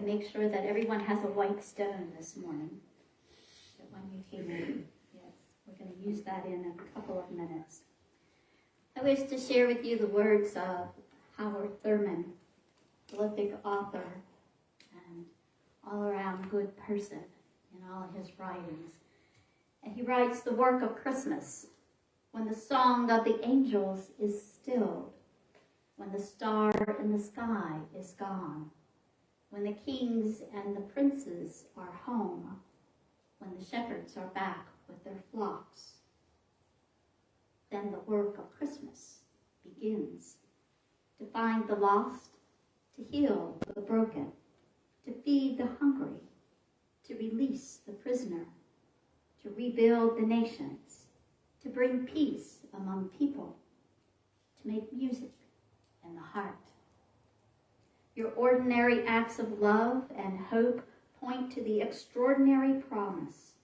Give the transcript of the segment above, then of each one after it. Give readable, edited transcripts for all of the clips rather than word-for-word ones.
Make sure that everyone has a white stone this morning. That when you came in, yes, we're going to use that in a couple of minutes. I wish to share with you the words of Howard Thurman, prolific author and all-around good person in all his writings. And he writes, "The work of Christmas, when the song of the angels is stilled, when the star in the sky is gone, when the kings and the princes are home, when the shepherds are back with their flocks, then the work of Christmas begins. To find the lost, to heal the broken, to feed the hungry, to release the prisoner, to rebuild the nations, to bring peace among people, to make music in the heart. Your ordinary acts of love and hope point to the extraordinary promise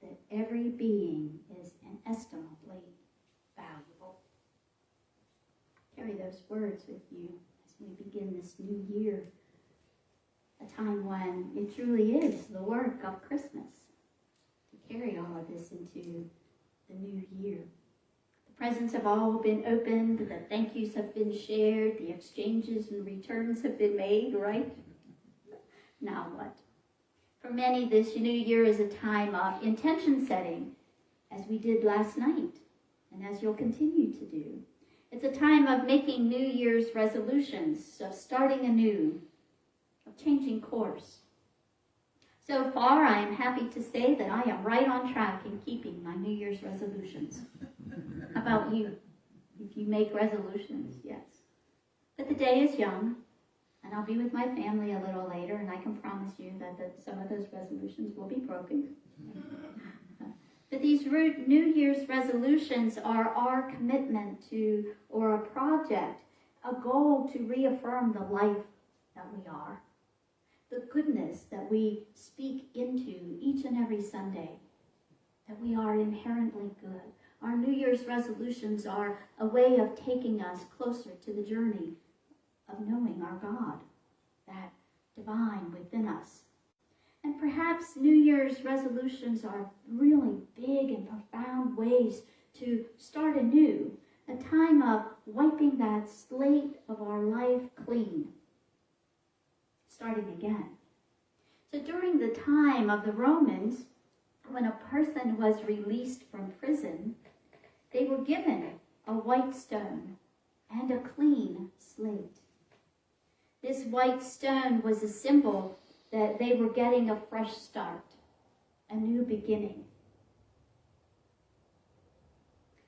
that every being is inestimably valuable." Carry those words with you as we begin this new year, a time when it truly is the work of Christmas to carry all of this into the new year. The presents have all been opened, the thank yous have been shared, the exchanges and returns have been made, right? Now what? For many, this new year is a time of intention setting, as we did last night, and as you'll continue to do. It's a time of making New Year's resolutions, of starting anew, of changing course. So far, I am happy to say that I am right on track in keeping my New Year's resolutions. How about you? If you make resolutions, yes. But the day is young, and I'll be with my family a little later, and I can promise you that some of those resolutions will be broken. But these New Year's resolutions are our commitment to, or a project, a goal to reaffirm the life that we are, the goodness that we speak into each and every Sunday, that we are inherently good. Our New Year's resolutions are a way of taking us closer to the journey of knowing our God, that divine within us. And perhaps New Year's resolutions are really big and profound ways to start anew, a time of wiping that slate of our life clean, starting again. So during the time of the Romans, when a person was released from prison, they were given a white stone and a clean slate. This white stone was a symbol that they were getting a fresh start, a new beginning.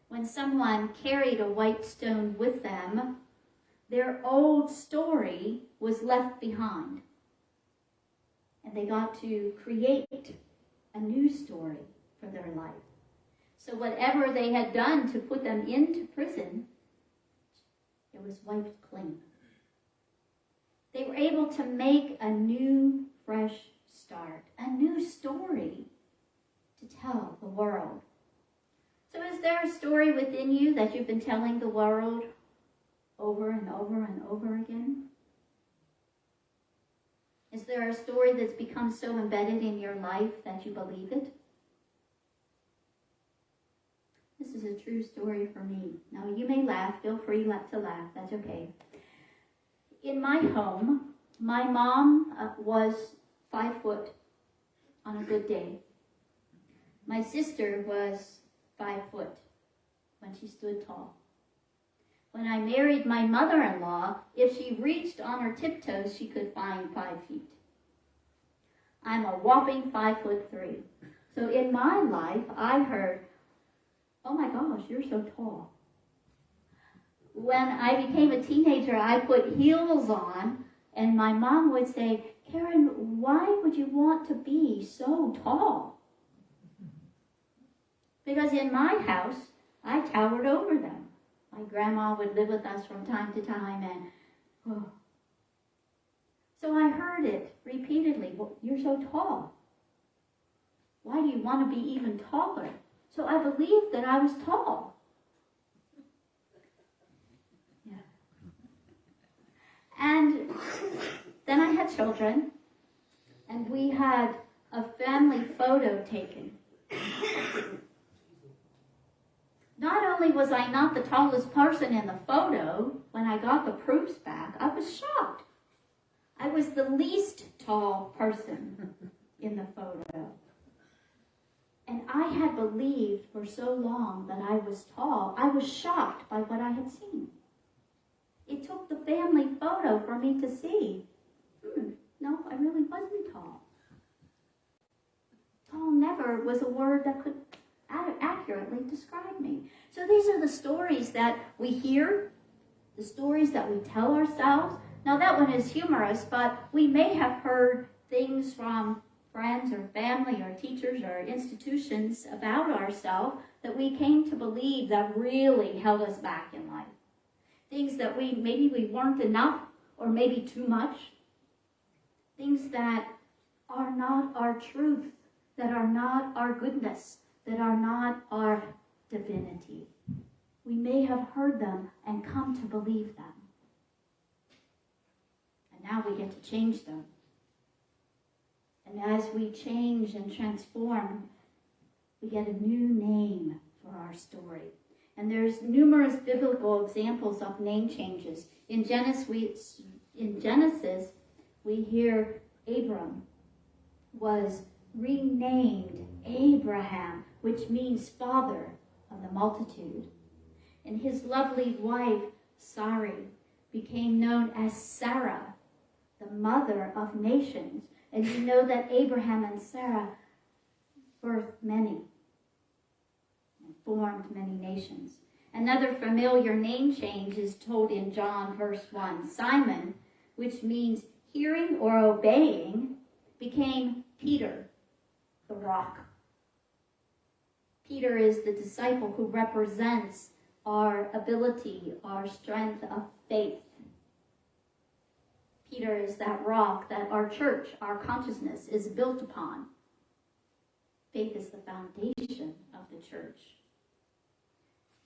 When someone carried a white stone with them, their old story was left behind, and they got to create a new story for their life. So whatever they had done to put them into prison, it was wiped clean. They were able to make a new, fresh start, a new story to tell the world. So is there a story within you that you've been telling the world over and over and over again? Is there a story that's become so embedded in your life that you believe it? This is a true story for me. Now, you may laugh. Feel free to laugh. That's okay. In my home, my mom was 5 foot on a good day. My sister was 5 foot when she stood tall. When I married my mother-in-law, if she reached on her tiptoes, she could find 5 feet. I'm a whopping 5'3". So in my life, I heard, "Oh my gosh, you're so tall." When I became a teenager, I put heels on, and my mom would say, "Karen, why would you want to be so tall?" Because in my house, I towered over them. My grandma would live with us from time to time, and so I heard it repeatedly. Well, you're so tall. Why do you want to be even taller? So I believed that I was tall. Yeah. And then I had children, and we had a family photo taken. Not only was I not the tallest person in the photo, when I got the proofs back, I was shocked. I was the least tall person in the photo. And I had believed for so long that I was tall, I was shocked by what I had seen. It took the family photo for me to see, no, I really wasn't tall. Tall never was a word that could accurately describe me. So these are the stories that we hear, the stories that we tell ourselves. Now that one is humorous, but we may have heard things from friends or family or teachers or institutions about ourselves that we came to believe that really held us back in life. Things that maybe we weren't enough or maybe too much. Things that are not our truth, that are not our goodness, that are not our divinity. We may have heard them and come to believe them. And now we get to change them. And as we change and transform, we get a new name for our story. And there's numerous biblical examples of name changes. In Genesis, we hear Abram was renamed Abraham, which means father of the multitude. And his lovely wife, Sarai, became known as Sarah, the mother of nations. And you know that Abraham and Sarah birthed many and formed many nations. Another familiar name change is told in John verse 1. Simon, which means hearing or obeying, became Peter, the rock. Peter is the disciple who represents our ability, our strength of faith. Peter is that rock that our church, our consciousness is built upon. Faith is the foundation of the church.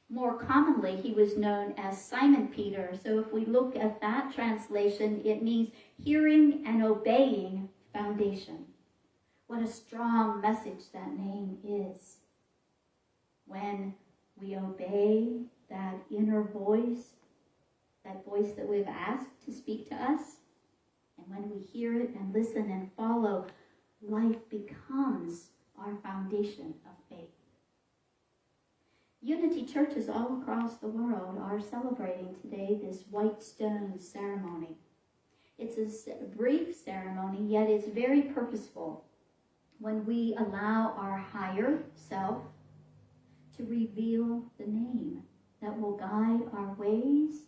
More commonly, he was known as Simon Peter. So if we look at that translation, it means hearing and obeying foundation. What a strong message that name is. When we obey that inner voice, that voice that we've asked to speak to us, and when we hear it and listen and follow, life becomes our foundation of faith. Unity churches all across the world are celebrating today this white stone ceremony. It's a brief ceremony, yet it's very purposeful when we allow our higher self to reveal the name that will guide our ways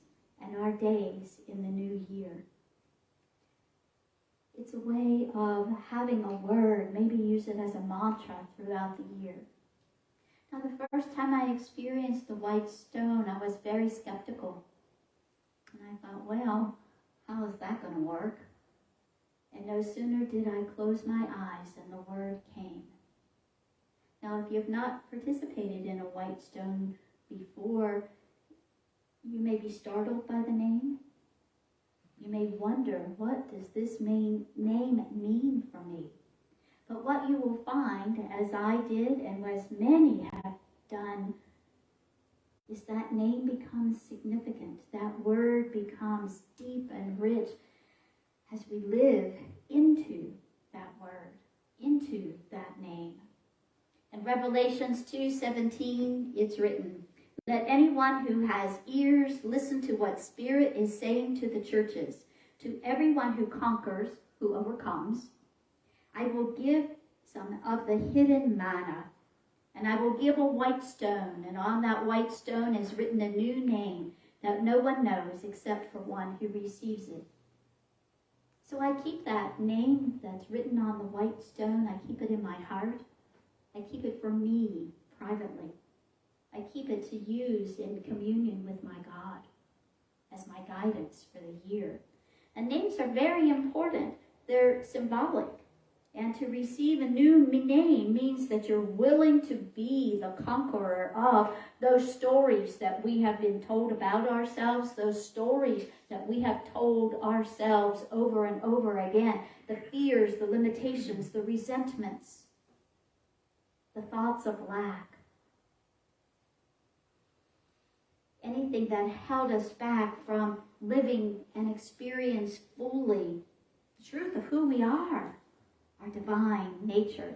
and our days in the new year. It's a way of having a word, maybe use it as a mantra throughout the year. Now, the first time I experienced the white stone, I was very skeptical. And I thought, well, how is that going to work? And no sooner did I close my eyes than the word came. Now, if you've not participated in a white stone before, you may be startled by the name. You may wonder, what does this name mean for me? But what you will find, as I did and as many have done, is that name becomes significant. That word becomes deep and rich as we live into that word, into that name. In Revelations 2:17, it's written, "Let anyone who has ears listen to what Spirit is saying to the churches. To everyone who conquers, who overcomes, I will give some of the hidden manna, and I will give a white stone, and on that white stone is written a new name that no one knows except for one who receives it." So I keep that name that's written on the white stone, I keep it in my heart. I keep it for me privately. keep it to use in communion with my God as my guidance for the year. And names are very important. They're symbolic. And to receive a new name means that you're willing to be the conqueror of those stories that we have been told about ourselves, those stories that we have told ourselves over and over again, the fears, the limitations, the resentments, the thoughts of lack. Anything that held us back from living and experience fully the truth of who we are, our divine nature.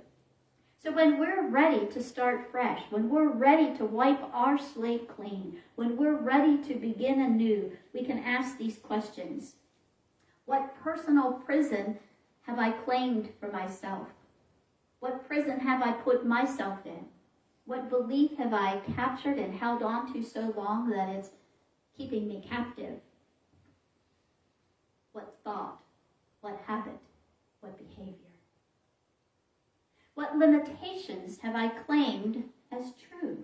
So when we're ready to start fresh, when we're ready to wipe our slate clean, when we're ready to begin anew, we can ask these questions. What personal prison have I claimed for myself? What prison have I put myself in? What belief have I captured and held on to so long that it's keeping me captive? What thought? What habit? What behavior? What limitations have I claimed as true?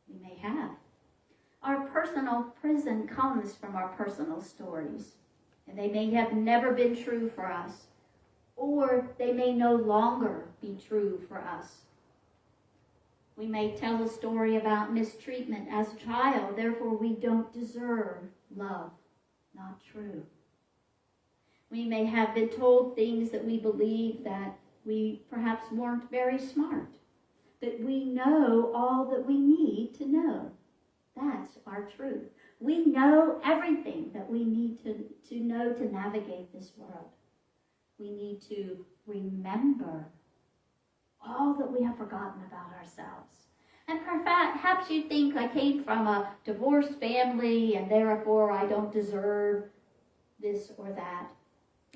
We may have. Our personal prison comes from our personal stories, and they may have never been true for us, or they may no longer be true for us. We may tell a story about mistreatment as a child, therefore we don't deserve love. Not true. We may have been told things that we believe that we perhaps weren't very smart, but we know all that we need to know. That's our truth. We know everything that we need to know to navigate this world. We need to remember all that we have forgotten about ourselves. And perhaps you think I came from a divorced family and therefore I don't deserve this or that.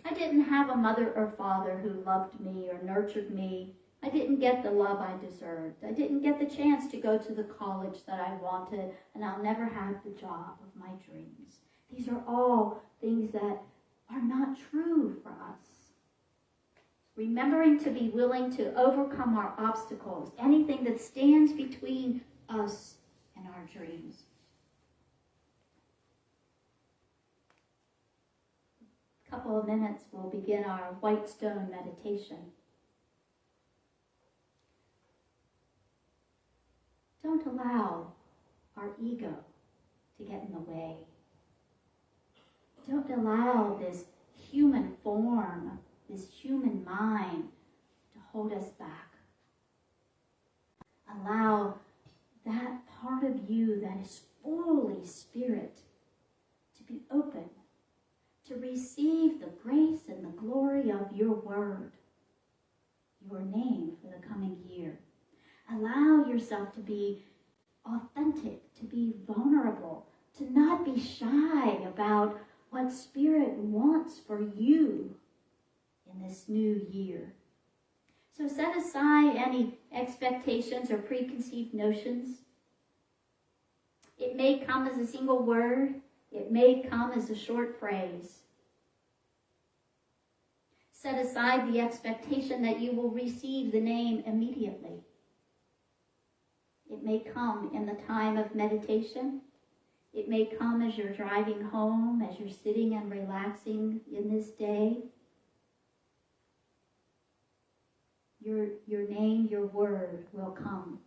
I didn't have a mother or father who loved me or nurtured me. I didn't get the love I deserved. I didn't get the chance to go to the college that I wanted, and I'll never have the job of my dreams. These are all things that are not true for us. Remembering to be willing to overcome our obstacles, anything that stands between us and our dreams. Couple of minutes, we'll begin our white stone meditation. Don't allow our ego to get in the way. Don't allow this human form, this human mind to hold us back. Allow that part of you that is fully spirit to be open, to receive the grace and the glory of your word, your name for the coming year. Allow yourself to be authentic, to be vulnerable, to not be shy about what Spirit wants for you in this new year. So set aside any expectations or preconceived notions. It may come as a single word. It may come as a short phrase. Set aside the expectation that you will receive the name immediately. It may come in the time of meditation. It may come as you're driving home, as you're sitting and relaxing in this day. Your name, your word will come.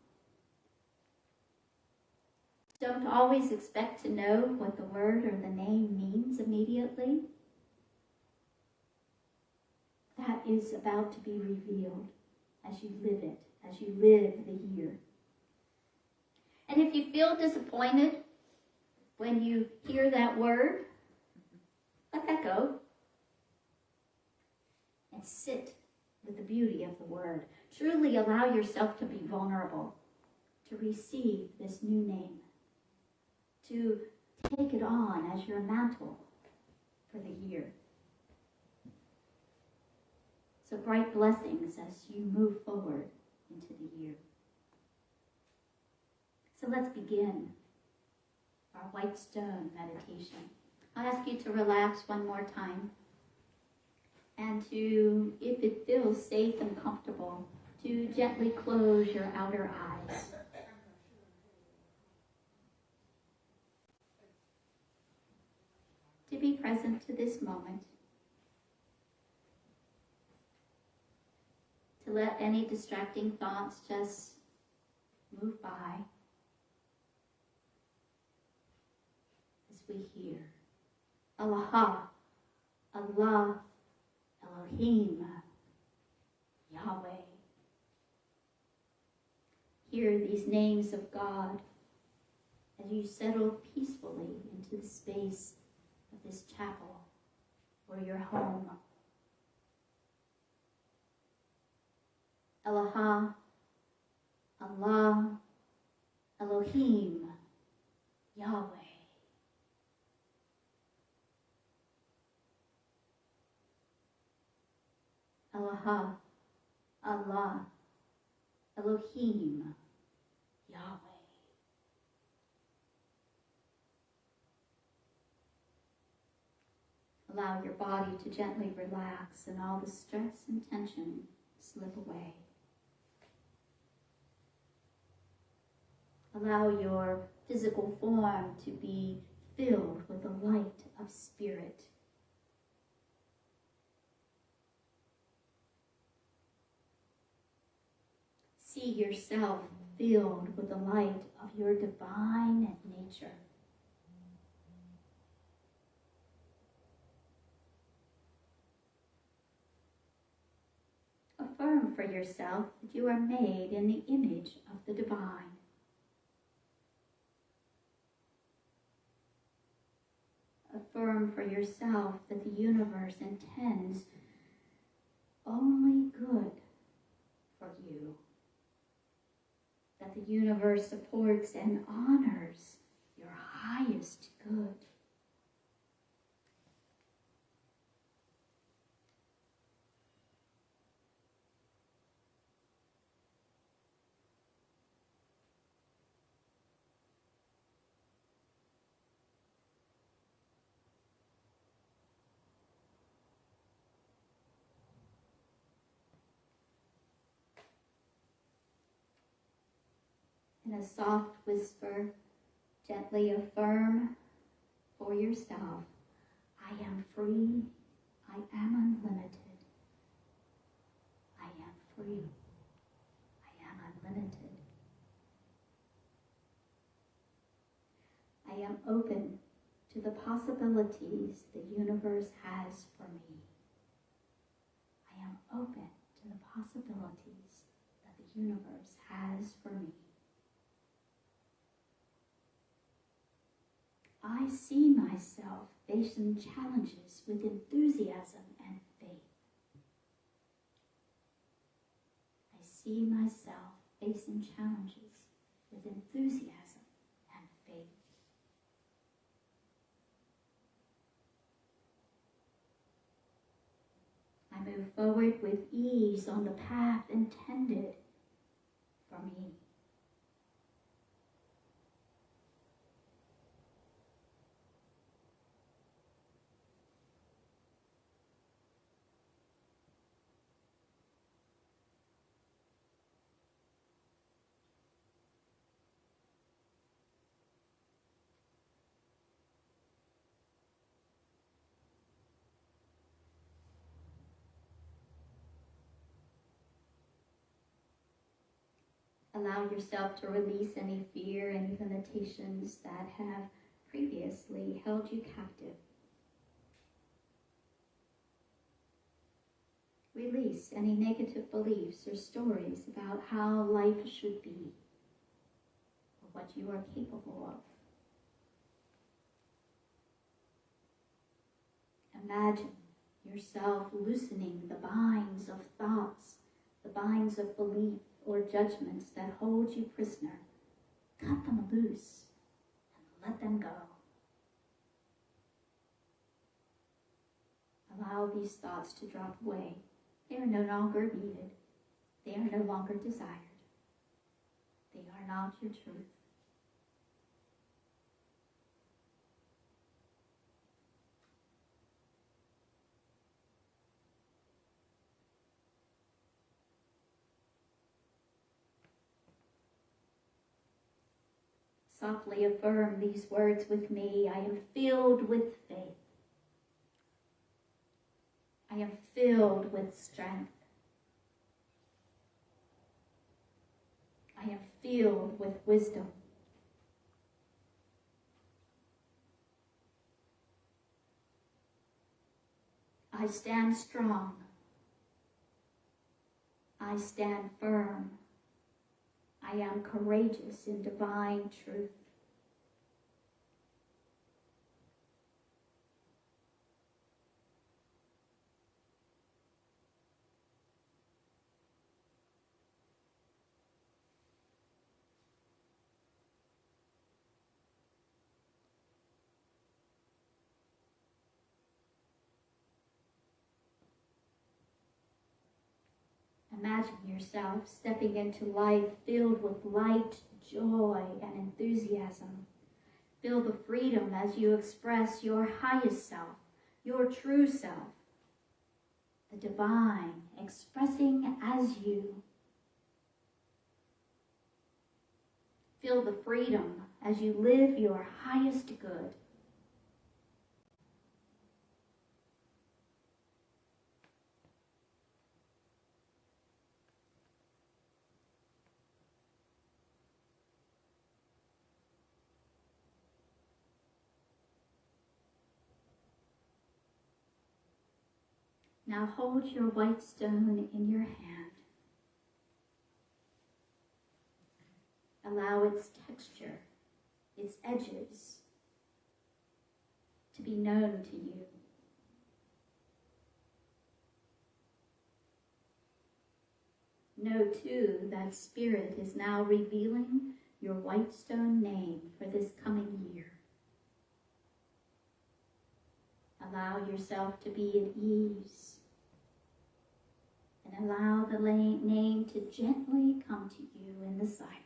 Don't always expect to know what the word or the name means immediately. That is about to be revealed as you live it, as you live the year. And if you feel disappointed when you hear that word, let that go and sit with the beauty of the word. Truly allow yourself to be vulnerable, to receive this new name, to take it on as your mantle for the year. So bright blessings as you move forward into the year. So let's begin our white stone meditation. I'll ask you to relax one more time and to, if it feels safe and comfortable, to gently close your outer eyes. To be present to this moment. To let any distracting thoughts just move by as we hear Allah, Allah, Elohim, Yahweh. Hear these names of God as you settle peacefully into the space of this chapel or your home. Allah, Allah, Elohim, Yahweh. Allah, Allah, Elohim, Yahweh. Allow your body to gently relax and all the stress and tension slip away. Allow your physical form to be filled with the light of spirit. See yourself filled with the light of your divine nature. Affirm for yourself that you are made in the image of the divine. Affirm for yourself that the universe intends only good for you. That the universe supports and honors your highest good. In a soft whisper, gently affirm for yourself, I am free, I am unlimited. I am free, I am unlimited. I am open to the possibilities the universe has for me. I am open to the possibilities that the universe has for me. I see myself facing challenges with enthusiasm and faith. I see myself facing challenges with enthusiasm and faith. I move forward with ease on the path intended for me. Allow yourself to release any fear, any limitations that have previously held you captive. Release any negative beliefs or stories about how life should be, or what you are capable of. Imagine yourself loosening the binds of thoughts, the binds of belief or judgments that hold you prisoner. Cut them loose and let them go. Allow these thoughts to drop away. They are no longer needed. They are no longer desired. They are not your truth. Softly affirm these words with me. I am filled with faith. I am filled with strength. I am filled with wisdom. I stand strong. I stand firm. I am courageous in divine truth. Imagine yourself stepping into life filled with light, joy, and enthusiasm. Feel the freedom as you express your highest self, your true self, the divine expressing as you. Feel the freedom as you live your highest good. Now hold your white stone in your hand. Allow its texture, its edges, to be known to you. Know too that Spirit is now revealing your white stone name for this coming year. Allow yourself to be at ease and allow the name to gently come to you in the silence.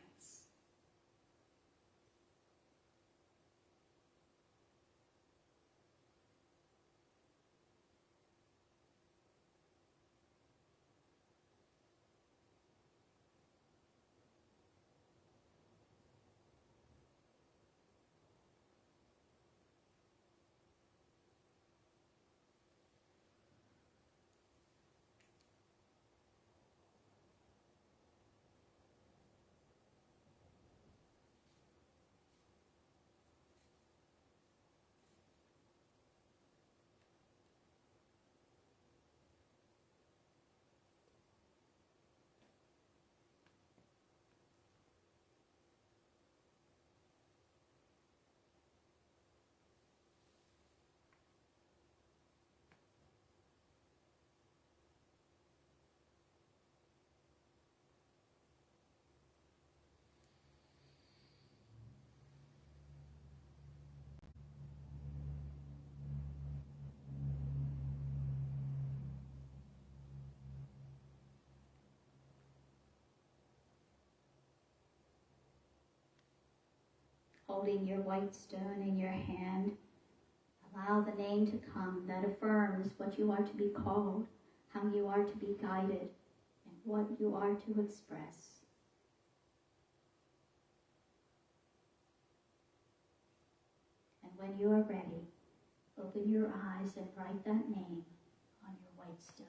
Holding your white stone in your hand, allow the name to come that affirms what you are to be called, how you are to be guided, and what you are to express. And when you are ready, open your eyes and write that name on your white stone.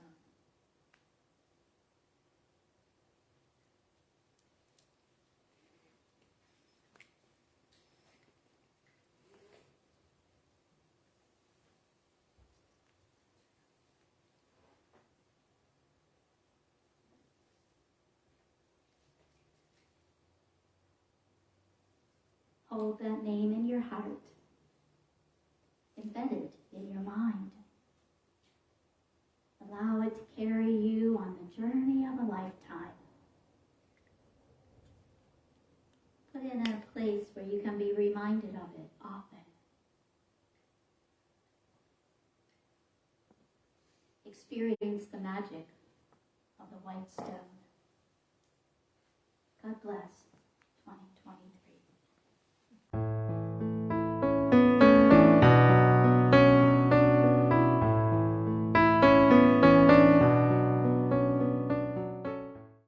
Hold that name in your heart, embed it in your mind. Allow it to carry you on the journey of a lifetime. Put it in a place where you can be reminded of it often. Experience the magic of the white stone. God bless 2023.